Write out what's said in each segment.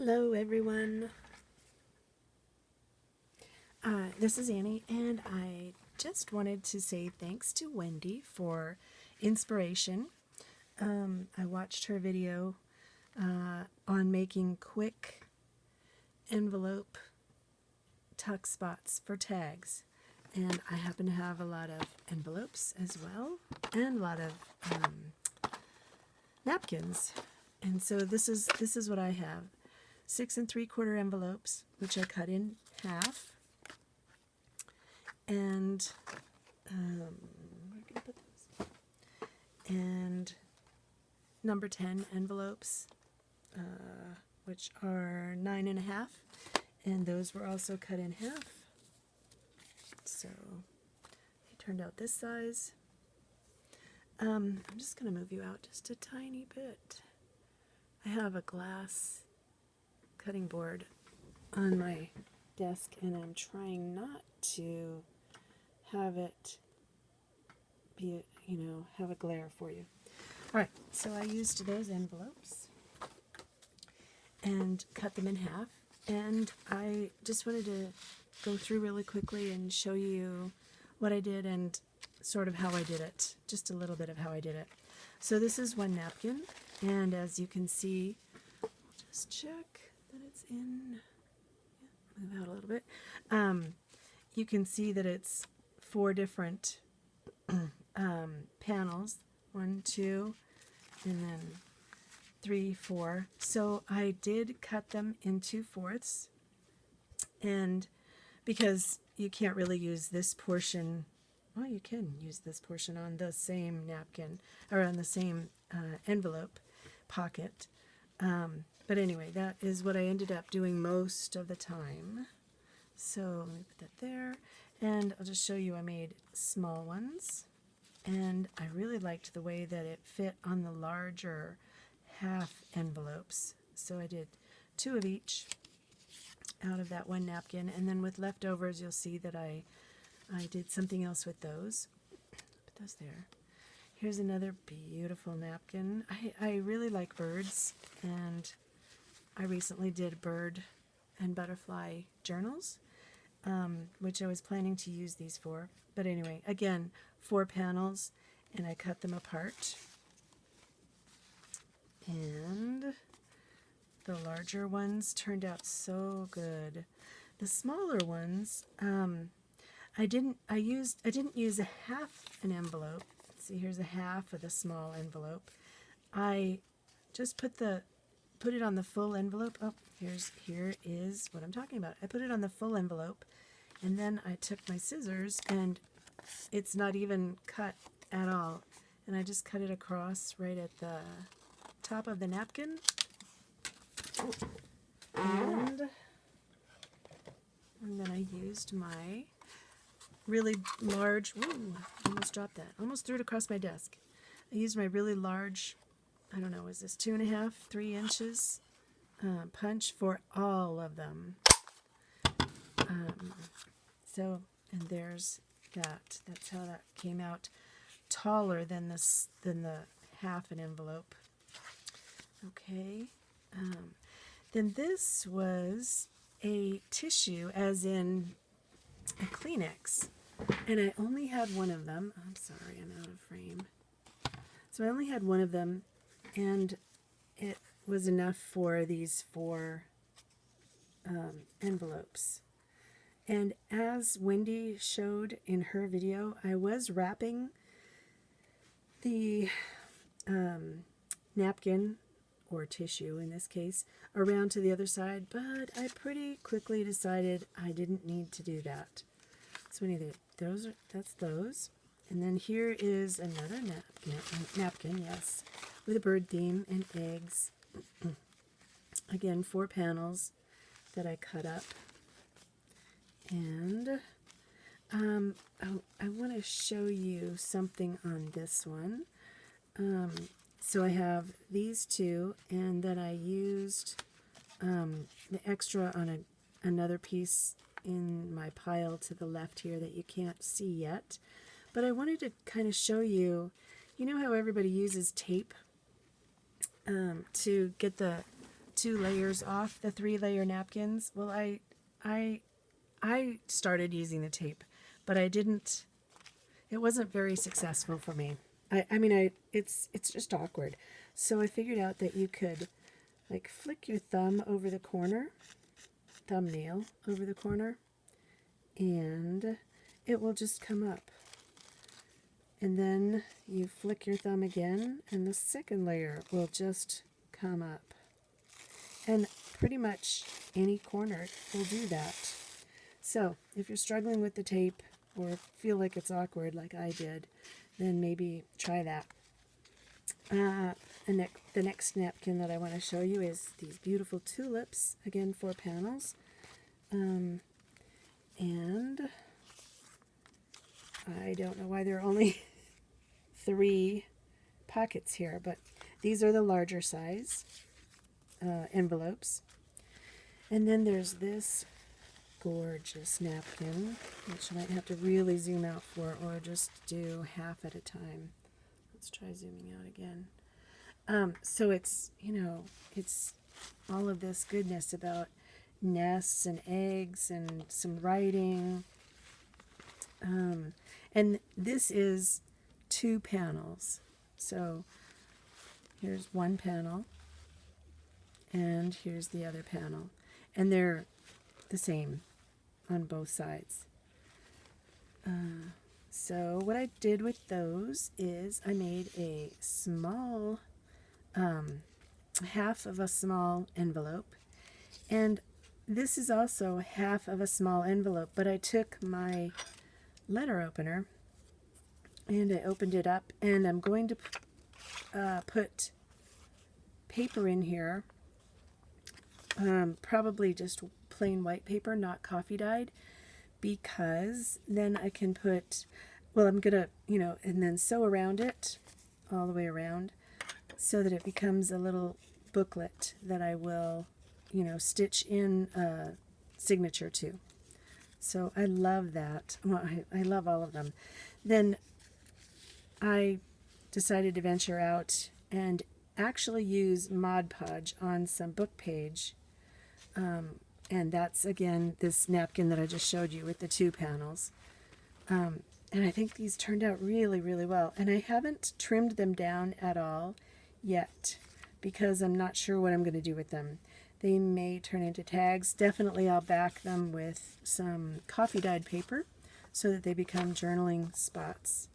Hello everyone, this is Annie, and I just wanted to say thanks to Wendy for inspiration. I watched her video on making quick envelope tuck spots for tags, and I happen to have a lot of envelopes as well, and a lot of napkins, and so this is what I have. 6 3/4 envelopes, which I cut in half, and where can I put those? And number 10 envelopes, which are 9 1/2, and those were also cut in half. So they turned out this size. I'm just going to move you out just a tiny bit. I have a glass cutting board on my desk, and I'm trying not to have it be, have a glare for you. All right, so I used those envelopes and cut them in half, and I just wanted to go through really quickly and show you what I did and sort of how I did it, just a little bit of how I did it. So this is one napkin, and as you can see, I'll just check that it's in, move out a little bit. You can see that it's 4 different panels, 1, 2, and then 3, 4. So I did cut them into 4ths, and because you can't really use this portion, well, you can use this portion on the same napkin, or on the same envelope pocket. But anyway, that is what I ended up doing most of the time. So let me put that there, and I'll just show you I made small ones, and I really liked the way that it fit on the larger half envelopes. So I did 2 of each out of that one napkin, and then with leftovers you'll see that I did something else with those. Put those there. Here's another beautiful napkin. I really like birds, and I recently did bird and butterfly journals, which I was planning to use these for. But anyway, again, 4 panels, and I cut them apart. And the larger ones turned out so good. The smaller ones, I didn't use a half an envelope. See, here's a half of the small envelope. I just put it on the full envelope. Oh, here is what I'm talking about. I put it on the full envelope, and then I took my scissors, and it's not even cut at all, and I just cut it across right at the top of the napkin. And then I used my really large, whoa, almost dropped that, almost threw it across my desk. I used my really large, I don't know, is this 2 1/2, 3 inches punch for all of them. So, and there's that. That's how that came out, taller than the half an envelope. Okay. Then this was a tissue, as in a Kleenex, and I only had one of them. I'm sorry, I'm out of frame. So I only had one of them, and it was enough for these 4 envelopes. And as Wendy showed in her video, I was wrapping the napkin, or tissue in this case, around to the other side, but I pretty quickly decided I didn't need to do that. So anyway, that's those. And then here is another napkin, yes, with a bird theme and eggs. Again, 4 panels that I cut up. And I want to show you something on this one. So I have these 2, and then I used the extra on another piece in my pile to the left here that you can't see yet. But I wanted to kind of show you, you know how everybody uses tape to get the 2 layers off the 3-layer napkins. Well, I started using the tape, but I didn't. It wasn't very successful for me. It's just awkward. So I figured out that you could like flick your thumb over the corner, thumbnail over the corner, and it will just come up. And then you flick your thumb again, and the second layer will just come up. And pretty much any corner will do that. So if you're struggling with the tape or feel like it's awkward like I did, then maybe try that. The next napkin that I want to show you is these beautiful tulips, again 4 panels. And I don't know why there are only 3 pockets here, but these are the larger size envelopes. And then there's this gorgeous napkin, which I might have to really zoom out for, or just do half at a time. Let's try zooming out again. So it's, it's all of this goodness about nests and eggs and some writing. And this is 2 panels. So here's one panel, and here's the other panel. And they're the same on both sides. So what I did with those is I made a small, half of a small envelope. And this is also half of a small envelope, but I took my letter opener and I opened it up, and I'm going to put paper in here, probably just plain white paper, not coffee dyed, because then I can put, well, I'm gonna, and then sew around it all the way around so that it becomes a little booklet that I will, stitch in a signature to. So I love that. Well, I love all of them. Then I decided to venture out and actually use Mod Podge on some book page. And that's, again, this napkin that I just showed you with the 2 panels. And I think these turned out really, really well. And I haven't trimmed them down at all yet because I'm not sure what I'm going to do with them. They may turn into tags. Definitely I'll back them with some coffee dyed paper so that they become journaling spots.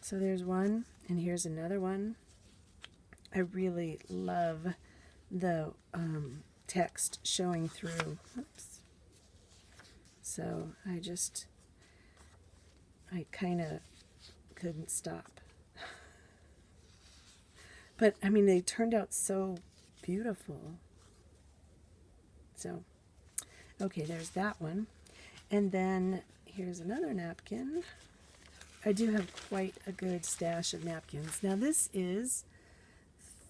So there's one, and here's another one. I really love the text showing through. Oops. So I kind of couldn't stop. But I mean, they turned out so beautiful. So, okay, there's that one. And then here's another napkin. I do have quite a good stash of napkins. Now this is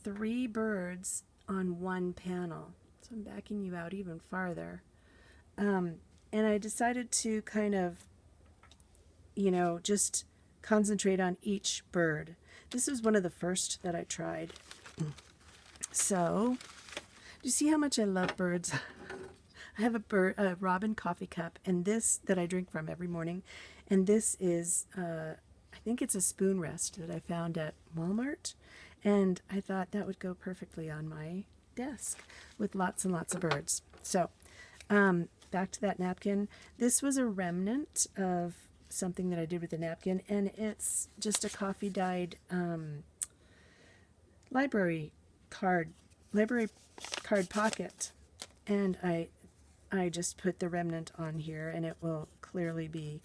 3 birds on 1 panel. So I'm backing you out even farther. And I decided to kind of, just concentrate on each bird. This was one of the first that I tried. So, do you see how much I love birds? I have a robin coffee cup, and this that I drink from every morning. And this is, I think it's a spoon rest that I found at Walmart. And I thought that would go perfectly on my desk with lots and lots of birds. So, back to that napkin. This was a remnant of something that I did with the napkin, and it's just a coffee dyed library card pocket. And I just put the remnant on here, and it will clearly be,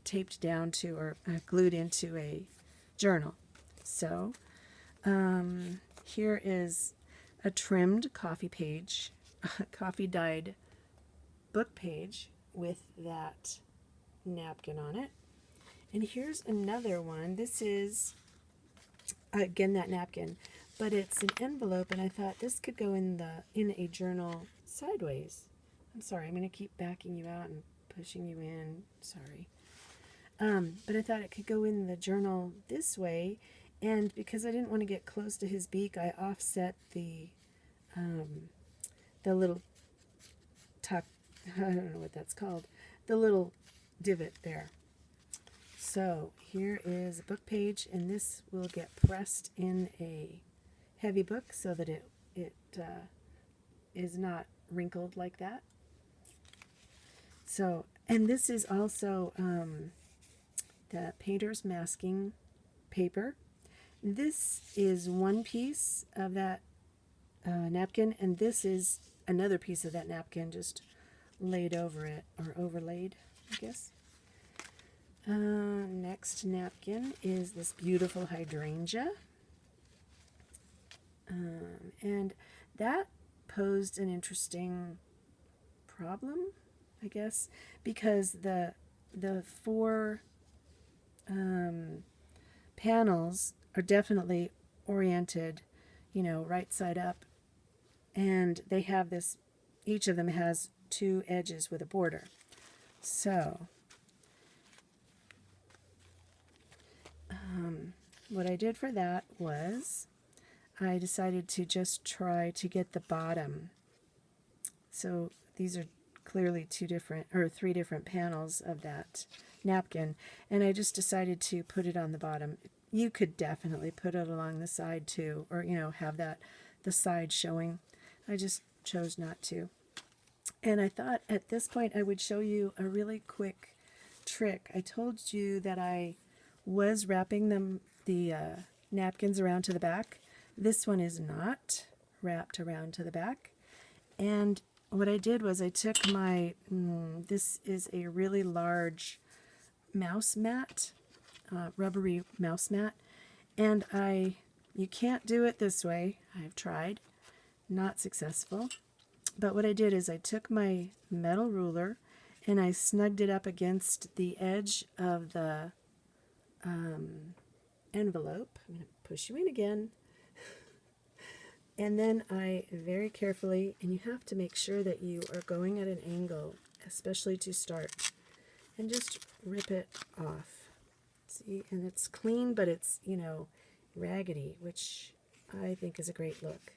taped down to or glued into a journal. So here is a trimmed coffee dyed book page with that napkin on it. And here's another one. This is, again, that napkin, but it's an envelope, and I thought this could go in a journal sideways. I'm sorry, I'm going to keep backing you out and pushing you in. Sorry. But I thought it could go in the journal this way, and because I didn't want to get close to his beak, I offset the the little tuck, I don't know what that's called, the little divot there. So here is a book page, and this will get pressed in a heavy book so that it is not wrinkled like that. So, and this is also the painter's masking paper. This is one piece of that napkin, and this is another piece of that napkin just laid over it, or overlaid, I guess. Next napkin is this beautiful hydrangea. And that posed an interesting problem, I guess, because the four panels are definitely oriented, you know, right side up, and they have this, each of them has two edges with a border. So what I did for that was I decided to just try to get the bottom. So these are clearly three different panels of that napkin, and I just decided to put it on the bottom. You could definitely put it along the side too, or, you know, have that the side showing. I just chose not to. And I thought at this point I would show you a really quick trick. I told you that I was wrapping the napkins around to the back. This one is not wrapped around to the back. And what I did was I took my, this is a really large mouse mat, rubbery mouse mat, and you can't do it this way. I've tried, not successful. But what I did is I took my metal ruler and I snugged it up against the edge of the envelope. I'm going to push you in again. And then I very carefully, and you have to make sure that you are going at an angle, especially to start, and just rip it off. See, and it's clean, but it's, you know, raggedy, which I think is a great look.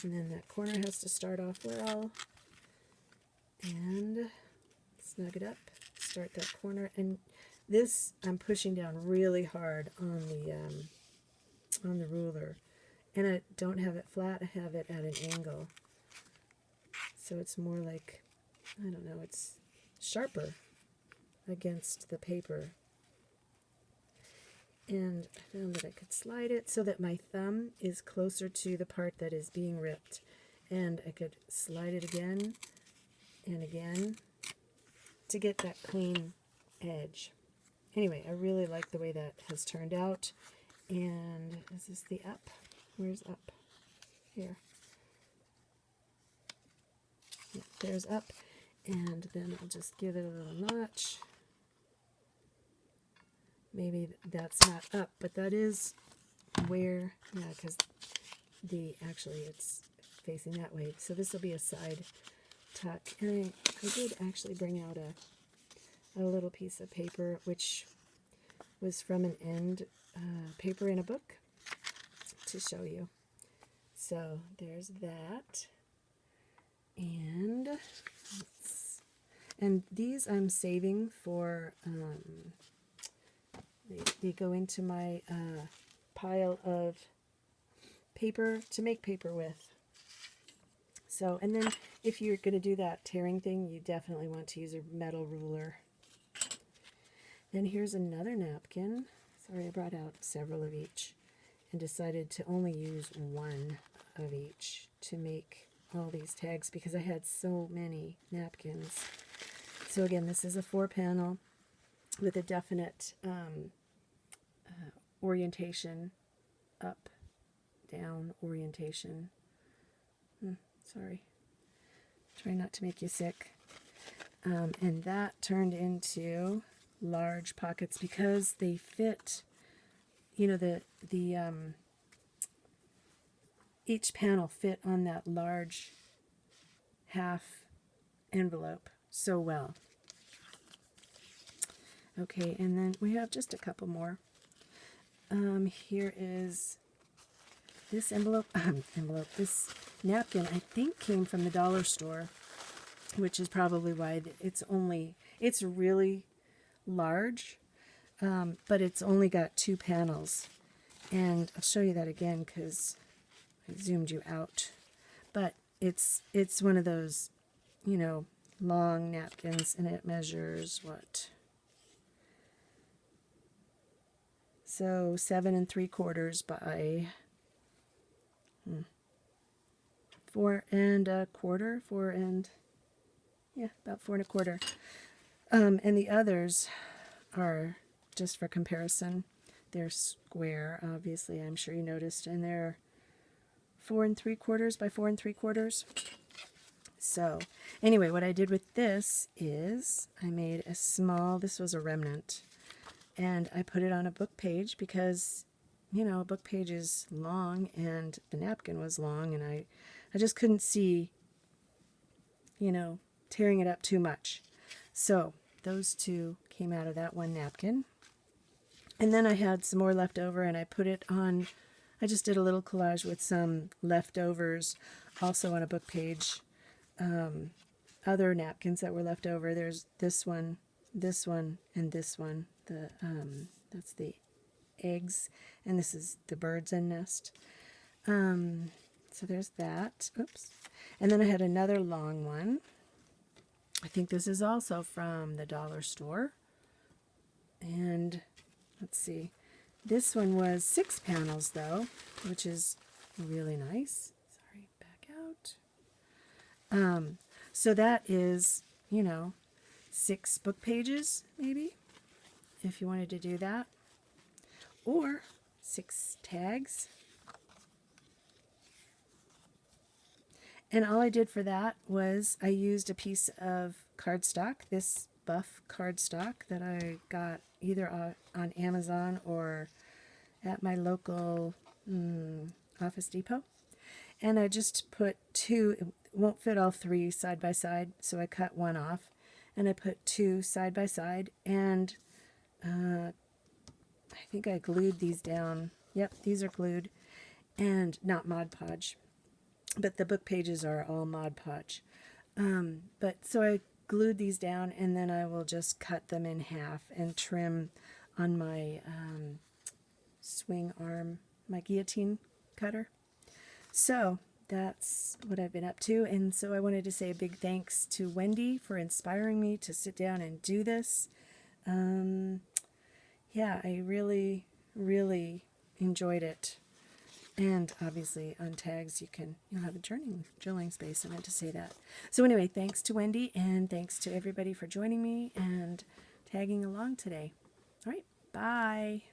And then that corner has to start off well, and snug it up, start that corner, and this I'm pushing down really hard on the ruler. And I don't have it flat, I have it at an angle. So it's more like, I don't know, it's sharper against the paper. And I found that I could slide it so that my thumb is closer to the part that is being ripped. And I could slide it again and again to get that clean edge. Anyway, I really like the way that has turned out. And is this the up? Where's up? Here. Yep, there's up. And then I'll just give it a little notch. Maybe that's not up, but that is where, yeah, because actually it's facing that way. So this will be a side tuck. And I did actually bring out a little piece of paper, which was from an end paper in a book, to show you. So there's that. And these I'm saving for, they go into my pile of paper to make paper with. So, and then if you're going to do that tearing thing, you definitely want to use a metal ruler. Then here's another napkin. Sorry, I brought out several of each and decided to only use one of each to make all these tags because I had so many napkins. So again, this is a 4-panel with a definite orientation, up, down orientation. Sorry. Try not to make you sick. And that turned into large pockets because they fit, you know, each panel fit on that large half envelope so well. Okay, and then we have just a couple more. Here is this this napkin, I think came from the dollar store, which is probably why it's really large, but it's only got 2 panels. And I'll show you that again because I zoomed you out. But it's one of those, you know, long napkins, and it measures what? So 7 3/4 by 4 1/4, about 4 1/4. And the others are, just for comparison, they're square, obviously, I'm sure you noticed, and they're 4 3/4 by 4 3/4. So anyway, what I did with this is I made a small, this was a remnant, and I put it on a book page because, you know, a book page is long and the napkin was long, and I just couldn't see, you know, tearing it up too much. So those 2 came out of that one napkin. And then I had some more left over, and I put it on, I just did a little collage with some leftovers also on a book page. Other napkins that were left over. There's this one, and this one. That's the eggs, and this is the birds and nest. So there's that. Oops. And then I had another long one. I think this is also from the dollar store. And let's see. This one was 6 panels though, which is really nice. Sorry, back out. So that is, you know, 6 book pages maybe, if you wanted to do that. Or 6 tags. And all I did for that was I used a piece of cardstock, this buff cardstock that I got either on Amazon or at my local Office Depot. And I just put 2, it won't fit all 3 side by side, so I cut one off. And I put 2 side by side, and I think I glued these down. Yep, these are glued, and not Mod Podge. But the book pages are all Mod Podge. But so I glued these down, and then I will just cut them in half and trim on my swing arm, my guillotine cutter. So that's what I've been up to. And so I wanted to say a big thanks to Wendy for inspiring me to sit down and do this. Yeah, I really, really enjoyed it. And obviously on tags you'll have a journaling space. I meant to say that. So anyway, thanks to Wendy, and thanks to everybody for joining me and tagging along today. All right, bye.